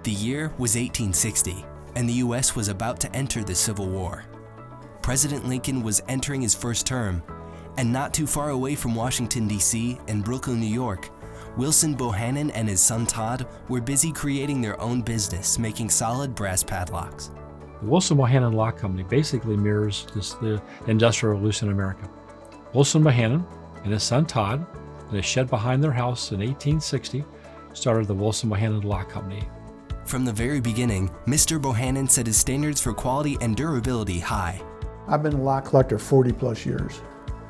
The year was 1860, and the U.S. was about to enter the Civil War. President Lincoln was entering his first term, and not too far away from Washington, D.C., in Brooklyn, New York, Wilson Bohannan and his son Todd were busy creating their own business, making solid brass padlocks. The Wilson Bohannan Lock Company basically mirrors the Industrial Revolution in America. Wilson Bohannan and his son Todd, in a shed behind their house in 1860, started the Wilson Bohannan Lock Company. From the very beginning, Mr. Bohannan set his standards for quality and durability high. I've been a lock collector 40 plus years.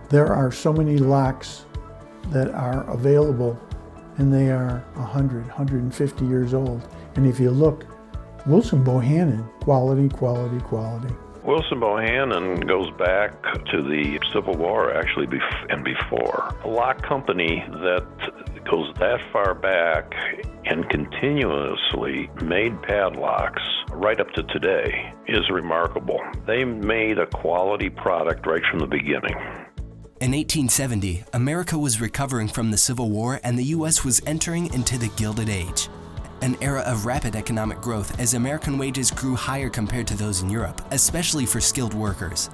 There are so many locks that are available, and they are 100, 150 years old. And if you look, Wilson Bohannan, quality, quality, quality. Wilson Bohannan goes back to the Civil War, actually, and before. A lock company that goes that far back and continuously made padlocks right up to today is remarkable. They made a quality product right from the beginning. In 1870, America was recovering from the Civil War and the U.S. was entering into the Gilded Age, an era of rapid economic growth as American wages grew higher compared to those in Europe, especially for skilled workers.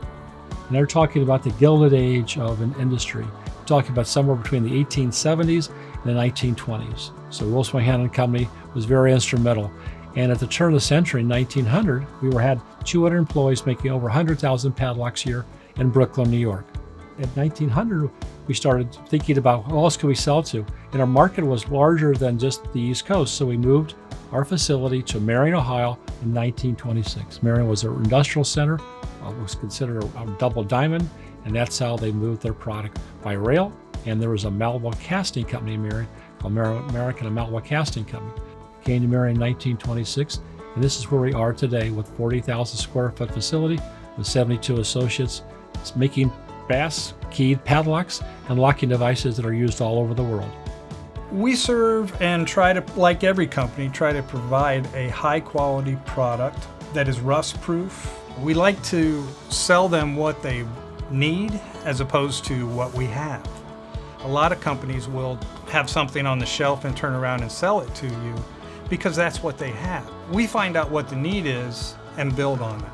And they're talking about the Gilded Age of an industry, talking about somewhere between the 1870s and the 1920s. So Wilson Bohannan Company was very instrumental. And at the turn of the century, in 1900, we had 200 employees making over 100,000 padlocks a year in Brooklyn, New York. At 1900, we started thinking about who else could we sell to? And our market was larger than just the East Coast, so we moved our facility to Marion, Ohio in 1926. Marion was an industrial center, was considered a double diamond, and that's how they moved their product by rail. And there was a malleable casting company in Marion called American Malleable Casting Company. Came to Marion in 1926, and this is where we are today with 40,000 square foot facility with 72 associates. It's making brass keyed padlocks and locking devices that are used all over the world. We serve and try to, like every company, try to provide a high quality product that is rust proof. We like to sell them what they need as opposed to what we have. A lot of companies will have something on the shelf and turn around and sell it to you because that's what they have. We find out what the need is and build on it.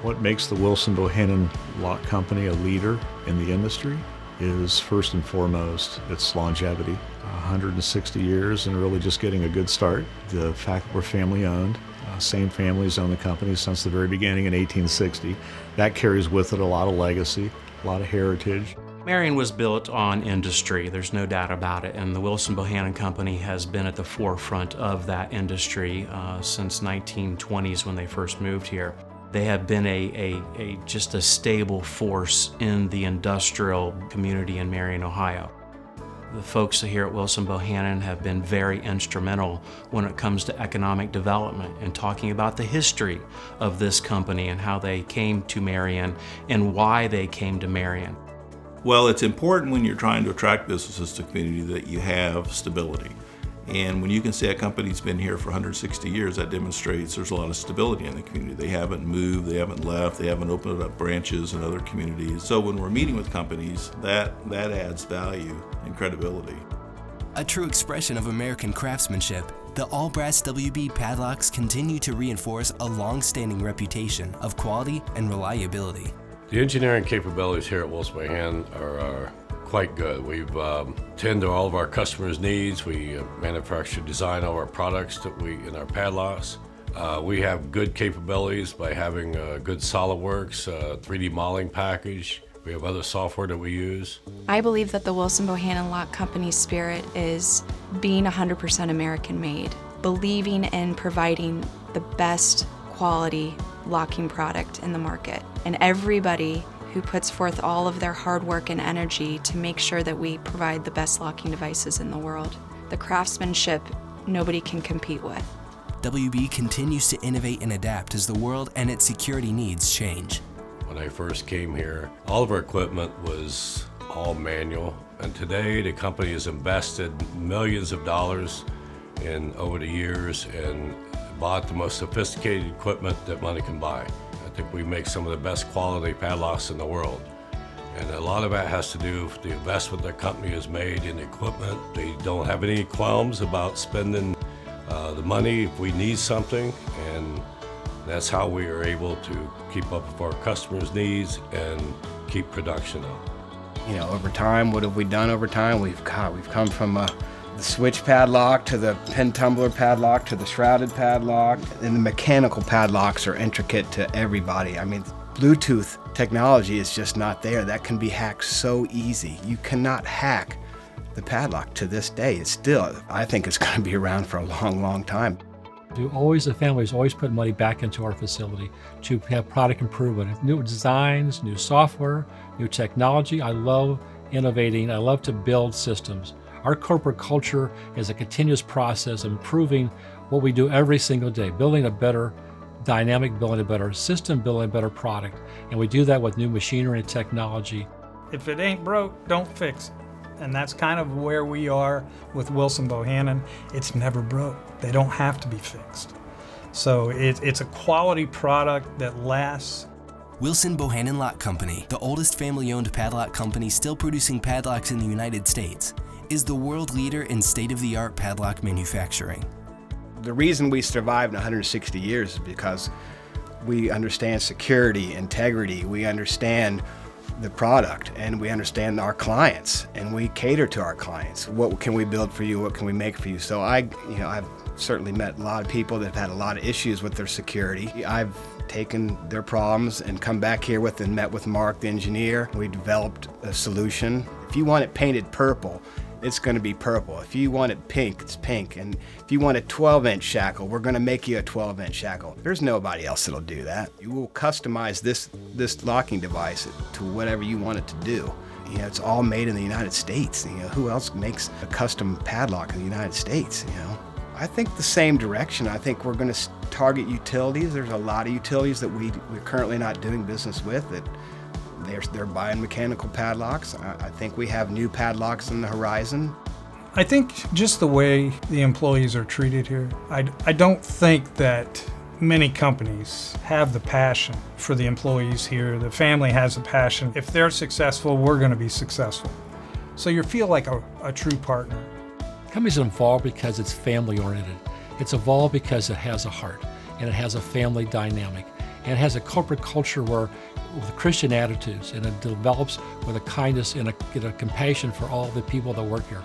What makes the Wilson Bohannan Lock Company a leader in the industry is first and foremost its longevity. 160 years and really just getting a good start. The fact that we're family owned, same families own the company since the very beginning in 1860. That carries with it a lot of legacy, a lot of heritage. Marion was built on industry, there's no doubt about it, and the Wilson Bohannan Company has been at the forefront of that industry since 1920s when they first moved here. They have been just a stable force in the industrial community in Marion, Ohio. The folks here at Wilson Bohannan have been very instrumental when it comes to economic development and talking about the history of this company and how they came to Marion and why they came to Marion. Well, it's important when you're trying to attract businesses to the community that you have stability. And when you can say a company's been here for 160 years, that demonstrates there's a lot of stability in the community. They haven't moved, they haven't left, they haven't opened up branches in other communities. So when we're meeting with companies, that adds value and credibility. A true expression of American craftsmanship, the all-brass WB padlocks continue to reinforce a long-standing reputation of quality and reliability. The engineering capabilities here at Wilson Bohannan are quite good. We've tend to all of our customers' needs. We manufacture, design all our products in our padlocks. We have good capabilities by having good SolidWorks, 3D modeling package. We have other software that we use. I believe that the Wilson Bohannan Lock Company's spirit is being 100% American made, believing in providing the best quality locking product in the market. And everybody who puts forth all of their hard work and energy to make sure that we provide the best locking devices in the world. The craftsmanship nobody can compete with. WB continues to innovate and adapt as the world and its security needs change. When I first came here, all of our equipment was all manual, and today the company has invested millions of dollars over the years and bought the most sophisticated equipment that money can buy. I think we make some of the best quality padlocks in the world. And a lot of that has to do with the investment the company has made in equipment. They don't have any qualms about spending the money if we need something, and that's how we are able to keep up with our customers' needs and keep production up. You know, over time, what have we done over time? We've come from the switch padlock to the pin tumbler padlock to the shrouded padlock, and the mechanical padlocks are intricate to everybody. I mean, Bluetooth technology is just not there. That can be hacked so easy. You cannot hack the padlock to this day. It's still, I think it's going to be around for a long, long time. The families always put money back into our facility to have product improvement, new designs, new software, new technology. I love innovating. I love to build systems. Our corporate culture is a continuous process of improving what we do every single day, building a better dynamic, building a better system, building a better product. And we do that with new machinery and technology. If it ain't broke, don't fix it. And that's kind of where we are with Wilson Bohannan. It's never broke. They don't have to be fixed. So it's a quality product that lasts. Wilson Bohannan Lock Company, the oldest family-owned padlock company still producing padlocks in the United States, is the world leader in state-of-the-art padlock manufacturing. The reason we survived 160 years is because we understand security, integrity, we understand the product, and we understand our clients, and we cater to our clients. What can we build for you? What can we make for you? So I've certainly met a lot of people that have had a lot of issues with their security. I've taken their problems and come back here and met with Mark, the engineer. We developed a solution. If you want it painted purple, it's going to be purple. If you want it pink, it's pink. And if you want a 12-inch shackle, we're going to make you a 12-inch shackle. There's nobody else that'll do that. You will customize this locking device to whatever you want it to do. You know, it's all made in the United States. You know, who else makes a custom padlock in the United States, you know? I think the same direction. I think we're going to target utilities. There's a lot of utilities that we're currently not doing business with that they're buying mechanical padlocks. I think we have new padlocks on the horizon. I think just the way the employees are treated here, I don't think that many companies have the passion for the employees here. The family has a passion. If they're successful, we're going to be successful. So you feel like a true partner. Companies evolve because it's family-oriented. It's evolved because it has a heart, and it has a family dynamic, and it has a corporate culture with Christian attitudes, and it develops with a kindness and a compassion for all the people that work here.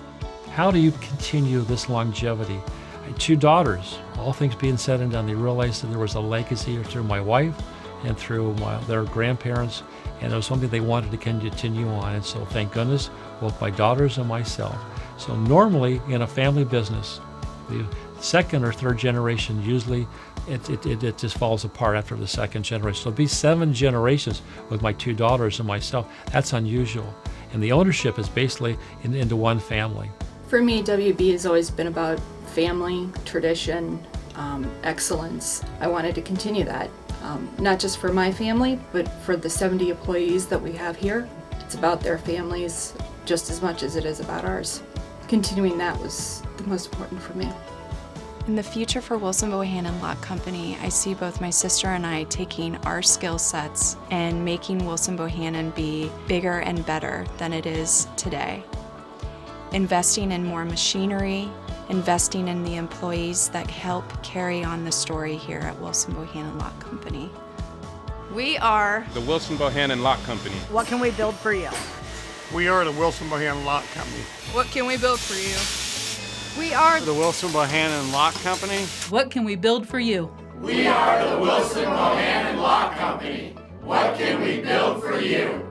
How do you continue this longevity? I had 2 daughters. All things being said and done, they realized that there was a legacy through my wife and through their grandparents, and it was something they wanted to continue on. And so thank goodness, both my daughters and myself. So normally in a family business, the second or third generation, usually it just falls apart after the second generation. So it'll be 7 generations with my 2 daughters and myself. That's unusual. And the ownership is basically into one family. For me, WB has always been about family, tradition, excellence. I wanted to continue that, not just for my family, but for the 70 employees that we have here. It's about their families just as much as it is about ours. Continuing that was the most important for me. In the future for Wilson Bohannan Lock Company, I see both my sister and I taking our skill sets and making Wilson Bohannan be bigger and better than it is today. Investing in more machinery, investing in the employees that help carry on the story here at Wilson Bohannan Lock Company. We are the Wilson Bohannan Lock Company. What can we build for you? We are the Wilson Bohannan Lock Company. What can we build for you? We are the Wilson Bohannan Lock Company. What can we build for you? We are the Wilson Bohannan Lock Company. What can we build for you?